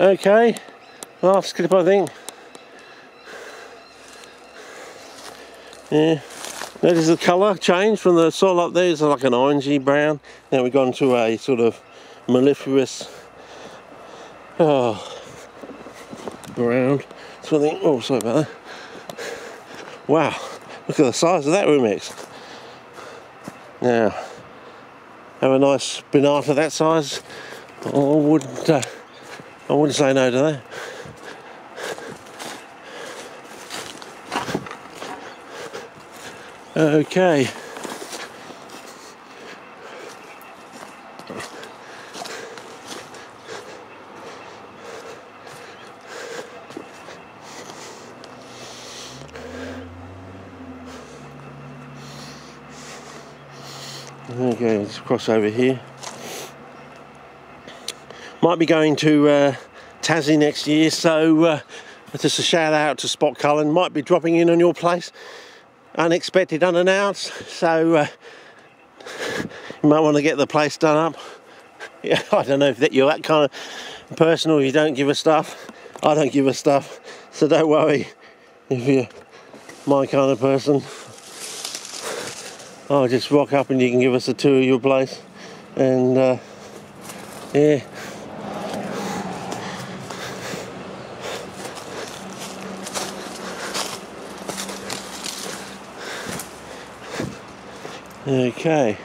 Okay, last clip I think. Yeah, notice the colour change from the soil up there. It's like an orangey brown. Now we've gone to a sort of mellifluous brown. So I think, oh, sorry about that. Wow, look at the size of that remix. Now, have a nice Bonata that size. I wouldn't say no to that. Okay. Okay, let's cross over here. Might be going to Tassie next year, so just a shout out to Spot Cullen. Might be dropping in on your place, unexpected, unannounced. So you might want to get the place done up. Yeah, I don't know if you're that kind of person or you don't give a stuff. I don't give a stuff, so don't worry if you're my kind of person. I'll just rock up and you can give us a tour of your place, and yeah. Okay,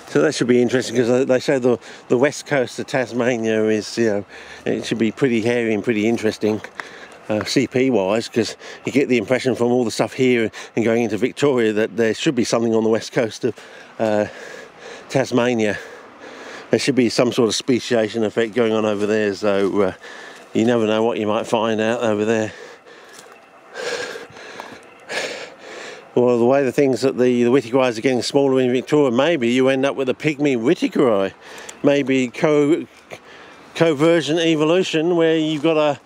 so that should be interesting, because they say the west coast of Tasmania is, you know, it should be pretty hairy and pretty interesting CP wise, because you get the impression from all the stuff here and going into Victoria that there should be something on the west coast of Tasmania. There should be some sort of speciation effect going on over there, so you never know what you might find out over there. Well, the way the things that the Whittigreis are getting smaller in Victoria, maybe you end up with a pygmy Whittigrei. Maybe co-version evolution, where you've got a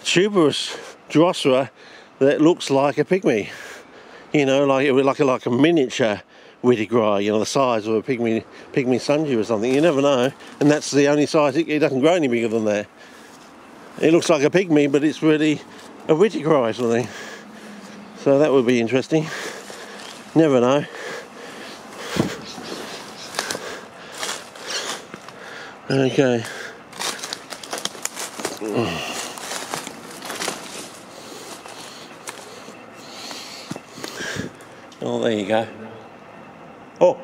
tuberous Drosera that looks like a pygmy. You know, like a miniature Whittigrei, you know, the size of a pygmy sundew or something. You never know. And that's the only size. It doesn't grow any bigger than that. It looks like a pygmy, but it's really a Whittigrei sort of thing. So that would be interesting. Never know. Okay. Oh, there you go. Oh.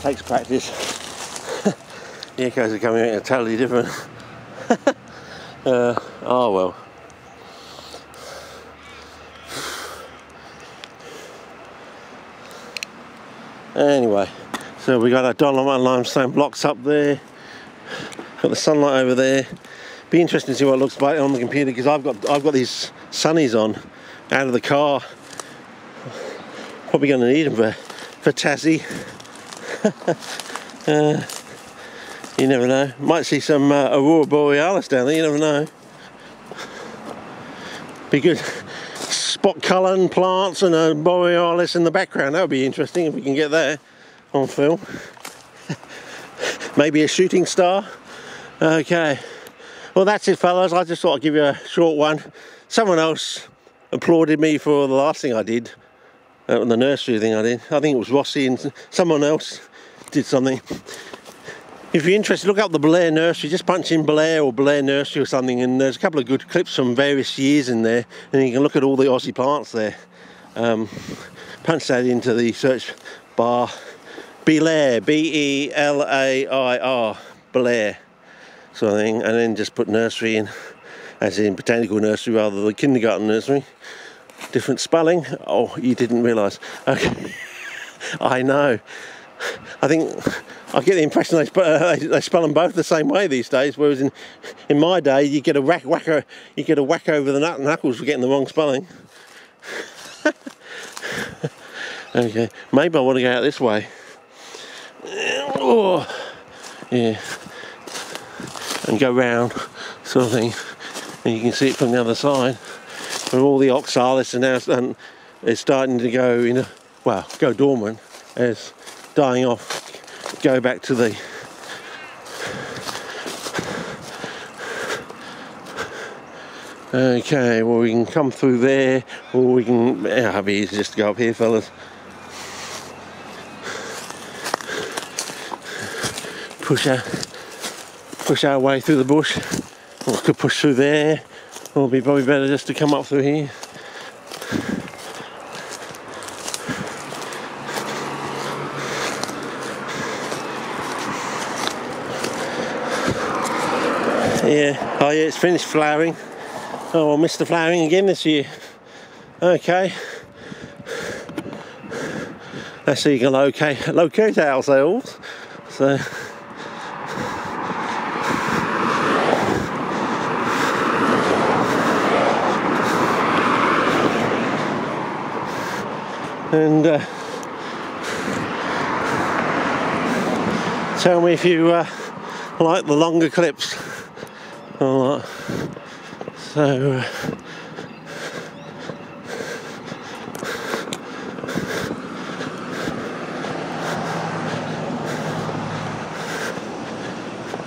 Takes practice. The echoes are coming out totally different. Oh well. Anyway, so we got our dolomite limestone blocks up there. Got the sunlight over there. Be interesting to see what it looks like on the computer, because I've got these sunnies on out of the car. Probably going to need them for Tassie. You never know. Might see some Aurora Borealis down there, you never know. Be good. Spot Cullen plants and a Borealis in the background. That would be interesting if we can get that on film. Maybe a shooting star. Okay. Well, that's it, fellas. I just thought I'd give you a short one. Someone else applauded me for the last thing I did. The nursery thing I did. I think it was Rossi and someone else did something. If you're interested, look up the Blair Nursery. Just punch in Blair or Blair Nursery or something, and there's a couple of good clips from various years in there, and you can look at all the Aussie plants there. Punch that into the search bar. Belair, B-E-L-A-I-R, Blair, sort of thing, and then just put nursery in, as in botanical nursery rather than kindergarten nursery. Different spelling. Oh, you didn't realise. Okay. I know. I think I get the impression they spell them both the same way these days. Whereas in my day, you get a whack over the knuckles for getting the wrong spelling. Okay, maybe I want to go out this way. Oh, yeah, and go round, sort of thing, and you can see it from the other side. Where all the oxalis are now is starting to go go dormant, as dying off, go back to the okay. Well, we can come through there, or we can. It'll be easy just to go up here, fellas. Push our way through the bush, or we could push through there, or it'd be probably better just to come up through here. Yeah, oh yeah, it's finished flowering. Oh, I missed the flowering again this year. Okay. Let's see, you can locate ourselves. So. And tell me if you like the longer clips or not. So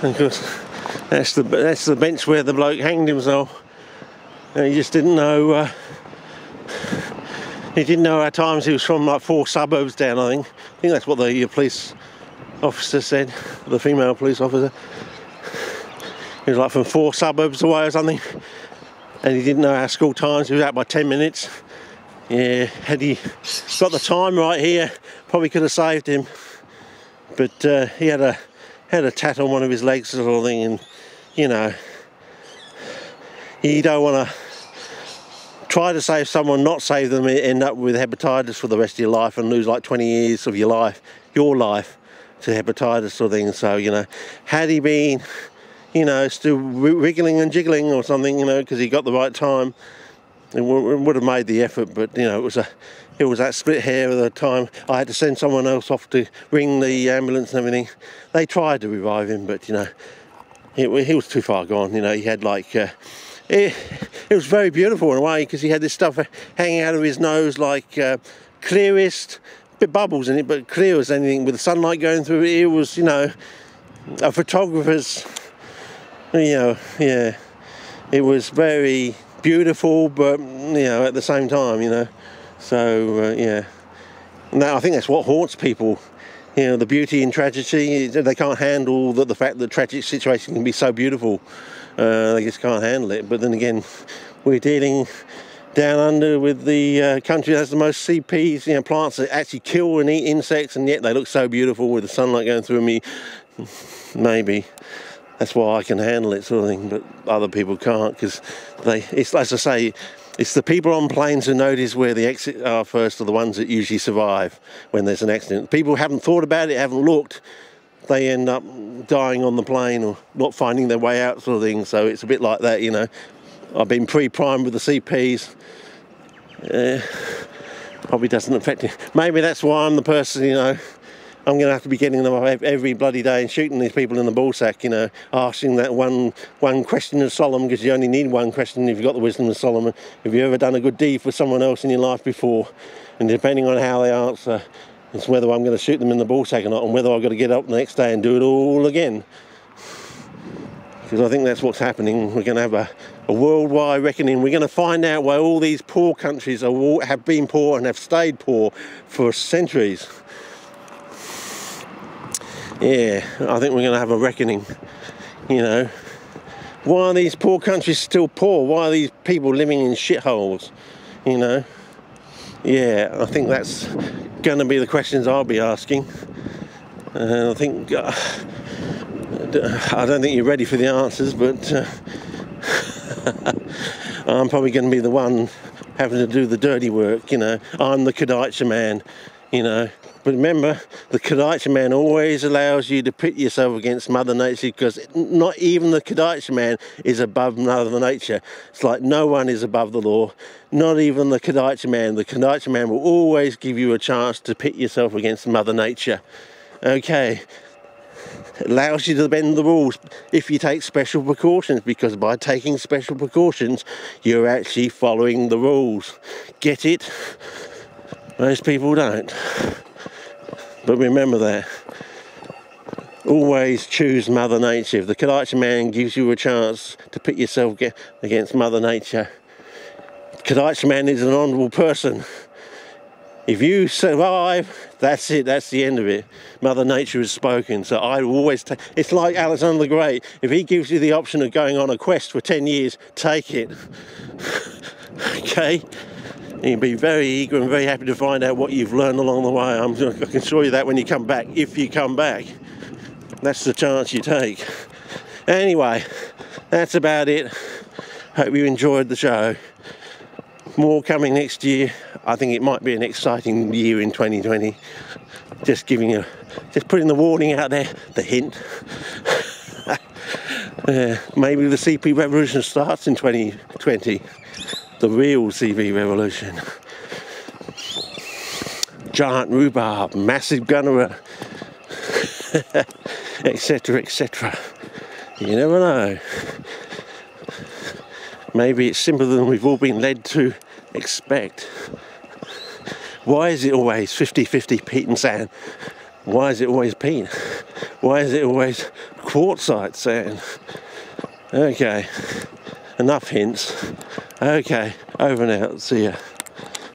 of course that's the bench where the bloke hanged himself, and he just didn't know. He didn't know at times he was from like 4 suburbs down, I think that's what the police officer said, the female police officer. He was like from 4 suburbs away or something, and he didn't know our school times. He was out by 10 minutes. Yeah, had he got the time right here, probably could have saved him. But he had a tat on one of his legs or something, and you don't want to try to save someone, not save them, end up with hepatitis for the rest of your life and lose like 20 years of your life to hepatitis sort of thing. So, had he been, still wriggling and jiggling or something, because he got the right time, it would have made the effort. But, it was that split hair at the time. I had to send someone else off to ring the ambulance and everything. They tried to revive him, but, he was too far gone. He had like... It was very beautiful in a way, because he had this stuff hanging out of his nose, like clearest, bit bubbles in it, but clear as anything, with the sunlight going through it. It was, a photographer's, yeah, it was very beautiful, but, at the same time, so, yeah. Now, I think that's what haunts people, the beauty in tragedy. They can't handle the fact that tragic situation can be so beautiful. They just can't handle it. But then again, we're dealing down under with the country that has the most CPs, plants that actually kill and eat insects, and yet they look so beautiful with the sunlight going through me. Maybe that's why I can handle it, sort of thing, but other people can't, because it's, as I say, it's the people on planes who notice where the exits are first are the ones that usually survive when there's an accident. People haven't thought about it, haven't looked, they end up dying on the plane or not finding their way out, sort of thing. So it's a bit like that, I've been pre-primed with the CPs. Probably doesn't affect me. Maybe that's why I'm the person, I'm going to have to be getting them up every bloody day and shooting these people in the ballsack, asking that one question of Solomon, because you only need one question if you've got the wisdom of Solomon. Have you ever done a good deed for someone else in your life before? And depending on how they answer, it's whether I'm going to shoot them in the ballsack or not, and whether I've got to get up the next day and do it all again. Because I think that's what's happening. We're going to have a worldwide reckoning. We're going to find out why all these poor countries have been poor and have stayed poor for centuries. Yeah, I think we're going to have a reckoning, Why are these poor countries still poor? Why are these people living in shitholes, Yeah, I think that's going to be the questions I'll be asking. And I think, I don't think you're ready for the answers, but I'm probably going to be the one having to do the dirty work, I'm the Kadaitcha man, you know. But remember, the Kadaitcha man always allows you to pit yourself against Mother Nature, because not even the Kadaitcha man is above Mother Nature. It's like no one is above the law, not even the Kadaitcha man. The Kadaitcha man will always give you a chance to pit yourself against Mother Nature. Okay, it allows you to bend the rules if you take special precautions, because by taking special precautions, you're actually following the rules. Get it? Most people don't. But remember that. Always choose Mother Nature. If the Kadaitcha man gives you a chance to pit yourself against Mother Nature, Kadaitcha man is an honourable person. If you survive, that's it, that's the end of it. Mother Nature has spoken. So I always take, it's like Alexander the Great. If he gives you the option of going on a quest for 10 years, take it. Okay? You'll be very eager and very happy to find out what you've learned along the way. I can assure you that when you come back, if you come back. That's the chance you take. Anyway, that's about it. Hope you enjoyed the show. More coming next year. I think it might be an exciting year in 2020. Just putting the warning out there, the hint. Maybe the CP revolution starts in 2020. The real CP revolution. Giant rhubarb, massive gunnerer, etc, etc. You never know. Maybe it's simpler than we've all been led to expect. Why is it always 50-50 peat and sand? Why is it always peat? Why is it always quartzite sand? Okay, enough hints. Okay, over and out. See ya.